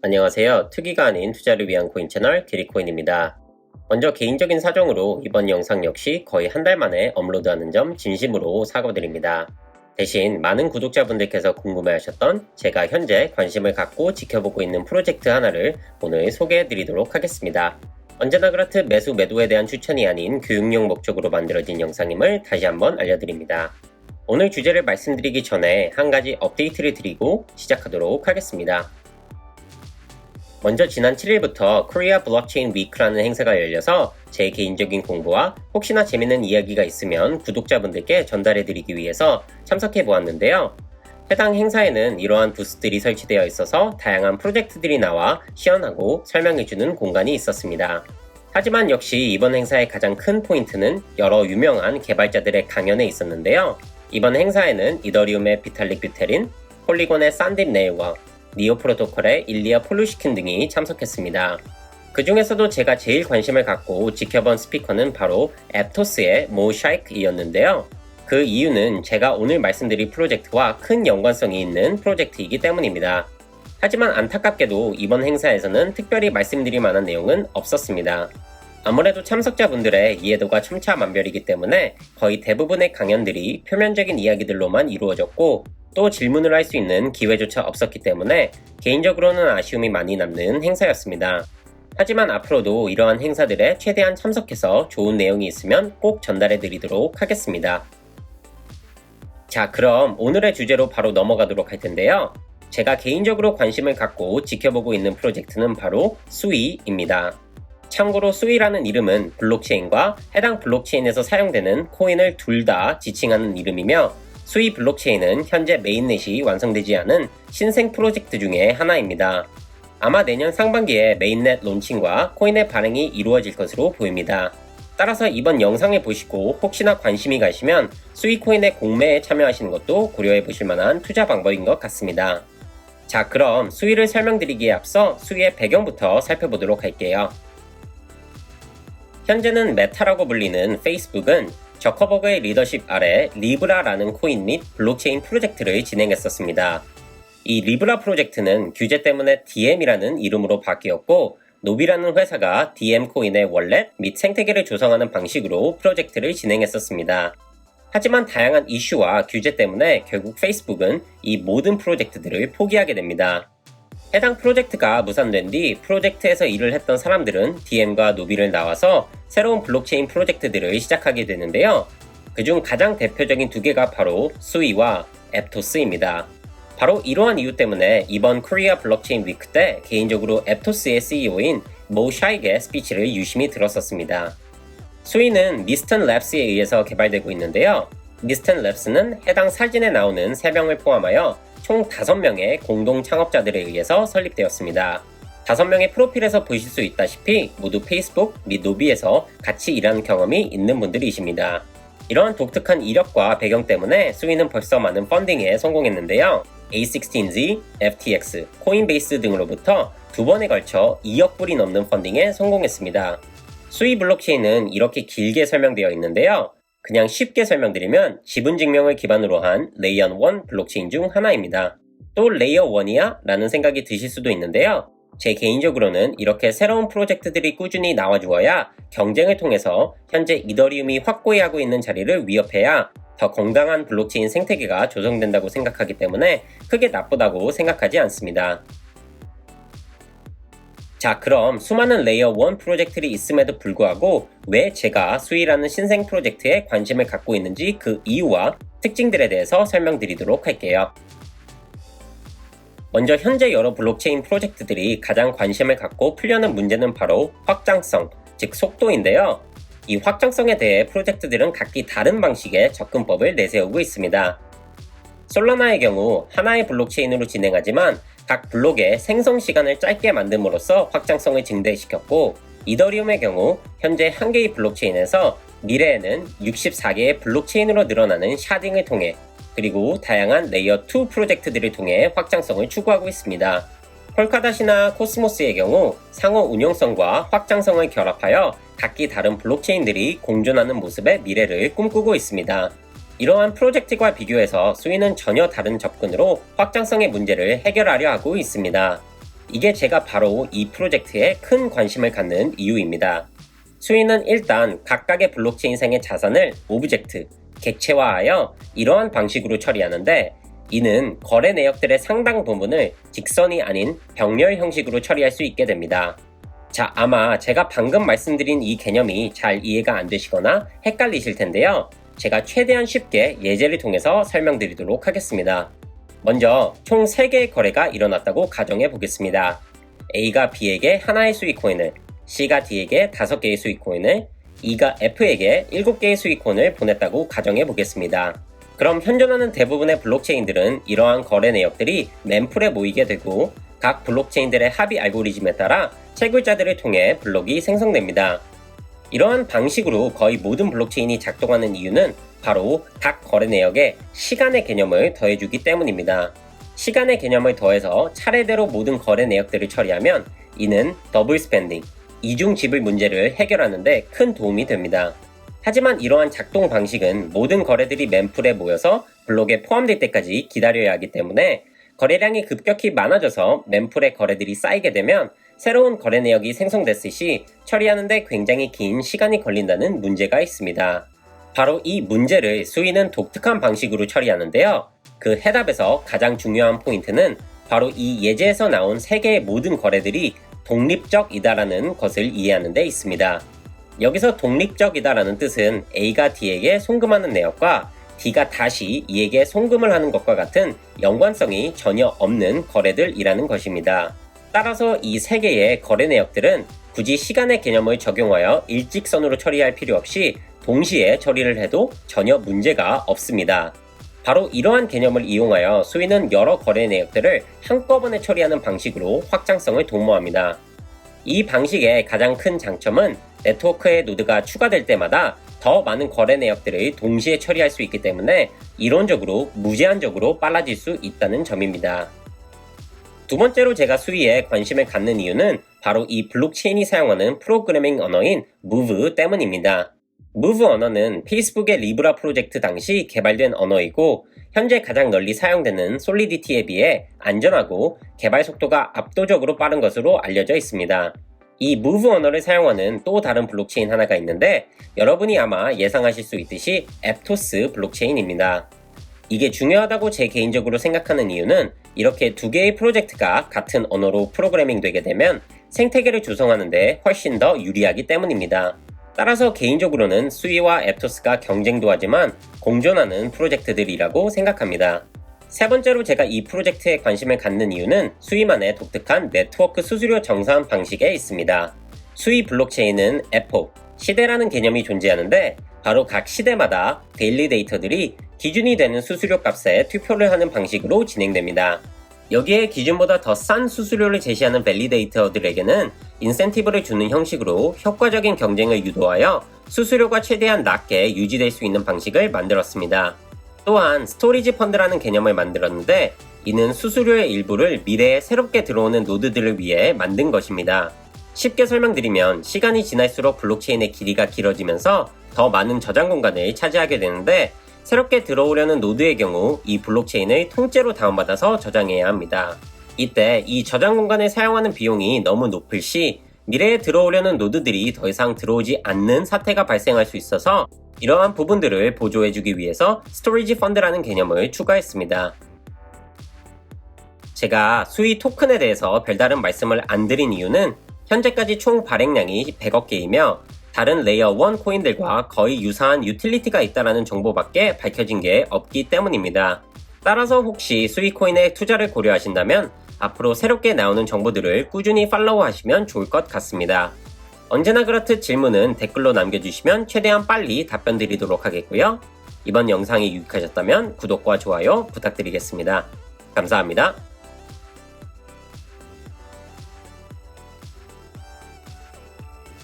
안녕하세요. 투기가 아닌 투자를 위한 코인 채널 게리코인입니다. 먼저 개인적인 사정으로 이번 영상 역시 거의 한 달 만에 업로드하는 점 진심으로 사과드립니다. 대신 많은 구독자분들께서 궁금해하셨던 제가 현재 관심을 갖고 지켜보고 있는 프로젝트 하나를 오늘 소개해드리도록 하겠습니다. 언제나 그렇듯 매수 매도에 대한 추천이 아닌 교육용 목적으로 만들어진 영상임을 다시 한번 알려드립니다. 오늘 주제를 말씀드리기 전에 한 가지 업데이트를 드리고 시작하도록 하겠습니다. 먼저 지난 7일부터 코리아 블록체인 위크라는 행사가 열려서 제 개인적인 공부와 혹시나 재밌는 이야기가 있으면 구독자분들께 전달해드리기 위해서 참석해 보았는데요. 해당 행사에는 이러한 부스들이 설치되어 있어서 다양한 프로젝트들이 나와 시연하고 설명해주는 공간이 있었습니다. 하지만 역시 이번 행사의 가장 큰 포인트는 여러 유명한 개발자들의 강연에 있었는데요. 이번 행사에는 이더리움의 비탈릭 뷰테린, 폴리곤의 산딥 네일과 니오 프로토콜의 일리아 폴루시킨 등이 참석했습니다. 그 중에서도 제가 제일 관심을 갖고 지켜본 스피커는 바로 앱토스의 모 샤이크이었는데요. 그 이유는 제가 오늘 말씀드릴 프로젝트와 큰 연관성이 있는 프로젝트이기 때문입니다. 하지만 안타깝게도 이번 행사에서는 특별히 말씀드릴 만한 내용은 없었습니다. 아무래도 참석자분들의 이해도가 천차만별이기 때문에 거의 대부분의 강연들이 표면적인 이야기들로만 이루어졌고 또 질문을 할 수 있는 기회조차 없었기 때문에 개인적으로는 아쉬움이 많이 남는 행사였습니다. 하지만 앞으로도 이러한 행사들에 최대한 참석해서 좋은 내용이 있으면 꼭 전달해 드리도록 하겠습니다. 자, 그럼 오늘의 주제로 바로 넘어가도록 할 텐데요. 제가 개인적으로 관심을 갖고 지켜보고 있는 프로젝트는 바로 수이입니다. 참고로 수이라는 이름은 블록체인과 해당 블록체인에서 사용되는 코인을 둘 다 지칭하는 이름이며 수이 블록체인은 현재 메인넷이 완성되지 않은 신생 프로젝트 중에 하나입니다. 아마 내년 상반기에 메인넷 론칭과 코인의 발행이 이루어질 것으로 보입니다. 따라서 이번 영상을 보시고 혹시나 관심이 가시면 수이 코인의 공매에 참여하시는 것도 고려해 보실 만한 투자 방법인 것 같습니다. 자, 그럼 수이를 설명드리기에 앞서 수이의 배경부터 살펴보도록 할게요. 현재는 메타라고 불리는 페이스북은 저커버그의 리더십 아래 리브라라는 코인 및 블록체인 프로젝트를 진행했었습니다. 이 리브라 프로젝트는 규제 때문에 DM이라는 이름으로 바뀌었고 노비라는 회사가 DM 코인의 월렛 및 생태계를 조성하는 방식으로 프로젝트를 진행했었습니다. 하지만 다양한 이슈와 규제 때문에 결국 페이스북은 이 모든 프로젝트들을 포기하게 됩니다. 해당 프로젝트가 무산된 뒤 프로젝트에서 일을 했던 사람들은 DM과 노비를 나와서 새로운 블록체인 프로젝트들을 시작하게 되는데요. 그중 가장 대표적인 두 개가 바로 수이와 앱토스입니다. 바로 이러한 이유 때문에 이번 코리아 블록체인 위크 때 개인적으로 앱토스의 CEO인 모 샤익의 스피치를 유심히 들었었습니다. 수이는 니스턴 랩스에 의해서 개발되고 있는데요. 니스턴 랩스는 해당 사진에 나오는 3명을 포함하여 총 5명의 공동 창업자들에 의해서 설립되었습니다. 5명의 프로필에서 보실 수 있다시피 모두 페이스북 및 노비에서 같이 일하는 경험이 있는 분들이십니다. 이러한 독특한 이력과 배경 때문에 수이는 벌써 많은 펀딩에 성공했는데요. A16Z, FTX, 코인베이스 등으로부터 2번에 걸쳐 2억 불이 넘는 펀딩에 성공했습니다. 수이 블록체인은 이렇게 길게 설명되어 있는데요. 그냥 쉽게 설명드리면 지분 증명을 기반으로 한 레이어 1 블록체인 중 하나입니다. 또 레이어 1이야? 라는 생각이 드실 수도 있는데요. 제 개인적으로는 이렇게 새로운 프로젝트들이 꾸준히 나와주어야 경쟁을 통해서 현재 이더리움이 확고히 하고 있는 자리를 위협해야 더 건강한 블록체인 생태계가 조성된다고 생각하기 때문에 크게 나쁘다고 생각하지 않습니다. 자, 그럼 수많은 레이어 1 프로젝트들이 있음에도 불구하고 왜 제가 수이라는 신생 프로젝트에 관심을 갖고 있는지 그 이유와 특징들에 대해서 설명드리도록 할게요. 먼저 현재 여러 블록체인 프로젝트들이 가장 관심을 갖고 풀려는 문제는 바로 확장성, 즉 속도인데요. 이 확장성에 대해 프로젝트들은 각기 다른 방식의 접근법을 내세우고 있습니다. 솔라나의 경우 하나의 블록체인으로 진행하지만 각 블록의 생성 시간을 짧게 만듦으로써 확장성을 증대시켰고 이더리움의 경우 현재 한 개의 블록체인에서 미래에는 64개의 블록체인으로 늘어나는 샤딩을 통해 그리고 다양한 레이어 2 프로젝트들을 통해 확장성을 추구하고 있습니다. 폴카닷이나 코스모스의 경우 상호 운용성과 확장성을 결합하여 각기 다른 블록체인들이 공존하는 모습의 미래를 꿈꾸고 있습니다. 이러한 프로젝트와 비교해서 수이는 전혀 다른 접근으로 확장성의 문제를 해결하려 하고 있습니다. 이게 제가 바로 이 프로젝트에 큰 관심을 갖는 이유입니다. 수인은 일단 각각의 블록체인상의 자산을 오브젝트, 객체화하여 이러한 방식으로 처리하는데, 이는 거래 내역들의 상당 부분을 직선이 아닌 병렬 형식으로 처리할 수 있게 됩니다. 자, 아마 제가 방금 말씀드린 이 개념이 잘 이해가 안 되시거나 헷갈리실 텐데요. 제가 최대한 쉽게 예제를 통해서 설명드리도록 하겠습니다. 먼저 총 3개의 거래가 일어났다고 가정해 보겠습니다. A가 B에게 하나의 수익코인을, C가 D에게 5개의 수익코인을, E가 F에게 7개의 수익코인을 보냈다고 가정해 보겠습니다. 그럼 현존하는 대부분의 블록체인들은 이러한 거래 내역들이 멤풀에 모이게 되고, 각 블록체인들의 합의 알고리즘에 따라 채굴자들을 통해 블록이 생성됩니다. 이러한 방식으로 거의 모든 블록체인이 작동하는 이유는 바로 각 거래 내역에 시간의 개념을 더해주기 때문입니다. 시간의 개념을 더해서 차례대로 모든 거래 내역들을 처리하면 이는 더블 스펜딩, 이중 지불 문제를 해결하는 데 큰 도움이 됩니다. 하지만 이러한 작동 방식은 모든 거래들이 멤풀에 모여서 블록에 포함될 때까지 기다려야 하기 때문에 거래량이 급격히 많아져서 멤풀의 거래들이 쌓이게 되면 새로운 거래 내역이 생성됐을 시 처리하는데 굉장히 긴 시간이 걸린다는 문제가 있습니다. 바로 이 문제를 수인은 독특한 방식으로 처리하는데요. 그 해답에서 가장 중요한 포인트는 바로 이 예제에서 나온 3개의 모든 거래들이 독립적이다라는 것을 이해하는 데 있습니다. 여기서 독립적이다라는 뜻은 A가 D에게 송금하는 내역과 D가 다시 E에게 송금을 하는 것과 같은 연관성이 전혀 없는 거래들이라는 것입니다. 따라서 이 3개의 거래 내역들은 굳이 시간의 개념을 적용하여 일직선으로 처리할 필요 없이 동시에 처리를 해도 전혀 문제가 없습니다. 바로 이러한 개념을 이용하여 수인은 여러 거래 내역들을 한꺼번에 처리하는 방식으로 확장성을 도모합니다. 이 방식의 가장 큰 장점은 네트워크에 노드가 추가될 때마다 더 많은 거래 내역들을 동시에 처리할 수 있기 때문에 이론적으로 무제한적으로 빨라질 수 있다는 점입니다. 두 번째로 제가 수위에 관심을 갖는 이유는 바로 이 블록체인이 사용하는 프로그래밍 언어인 Move 때문입니다. Move 언어는 페이스북의 리브라 프로젝트 당시 개발된 언어이고 현재 가장 널리 사용되는 솔리디티에 비해 안전하고 개발 속도가 압도적으로 빠른 것으로 알려져 있습니다. 이 Move 언어를 사용하는 또 다른 블록체인 하나가 있는데 여러분이 아마 예상하실 수 있듯이 앱토스 블록체인입니다. 이게 중요하다고 제 개인적으로 생각하는 이유는 이렇게 2개의 프로젝트가 같은 언어로 프로그래밍 되게 되면 생태계를 조성하는데 훨씬 더 유리하기 때문입니다. 따라서 개인적으로는 수이와 앱토스가 경쟁도 하지만 공존하는 프로젝트들이라고 생각합니다. 세 번째로 제가 이 프로젝트에 관심을 갖는 이유는 수이만의 독특한 네트워크 수수료 정산 방식에 있습니다. 수이 블록체인은 에포, 시대라는 개념이 존재하는데 바로 각 시대마다 데일리 데이터들이 기준이 되는 수수료 값에 투표를 하는 방식으로 진행됩니다. 여기에 기준보다 더 싼 수수료를 제시하는 밸리데이터들에게는 인센티브를 주는 형식으로 효과적인 경쟁을 유도하여 수수료가 최대한 낮게 유지될 수 있는 방식을 만들었습니다. 또한 스토리지 펀드라는 개념을 만들었는데 이는 수수료의 일부를 미래에 새롭게 들어오는 노드들을 위해 만든 것입니다. 쉽게 설명드리면 시간이 지날수록 블록체인의 길이가 길어지면서 더 많은 저장 공간을 차지하게 되는데 새롭게 들어오려는 노드의 경우 이 블록체인을 통째로 다운받아서 저장해야 합니다. 이때 이 저장 공간을 사용하는 비용이 너무 높을 시 미래에 들어오려는 노드들이 더 이상 들어오지 않는 사태가 발생할 수 있어서 이러한 부분들을 보조해주기 위해서 스토리지 펀드라는 개념을 추가했습니다. 제가 수이 토큰에 대해서 별다른 말씀을 안 드린 이유는 현재까지 총 발행량이 100억 개이며 다른 레이어 1 코인들과 거의 유사한 유틸리티가 있다는 정보밖에 밝혀진 게 없기 때문입니다. 따라서 혹시 수이 코인에 투자를 고려하신다면 앞으로 새롭게 나오는 정보들을 꾸준히 팔로우 하시면 좋을 것 같습니다. 언제나 그렇듯 질문은 댓글로 남겨주시면 최대한 빨리 답변 드리도록 하겠고요. 이번 영상이 유익하셨다면 구독과 좋아요 부탁드리겠습니다. 감사합니다.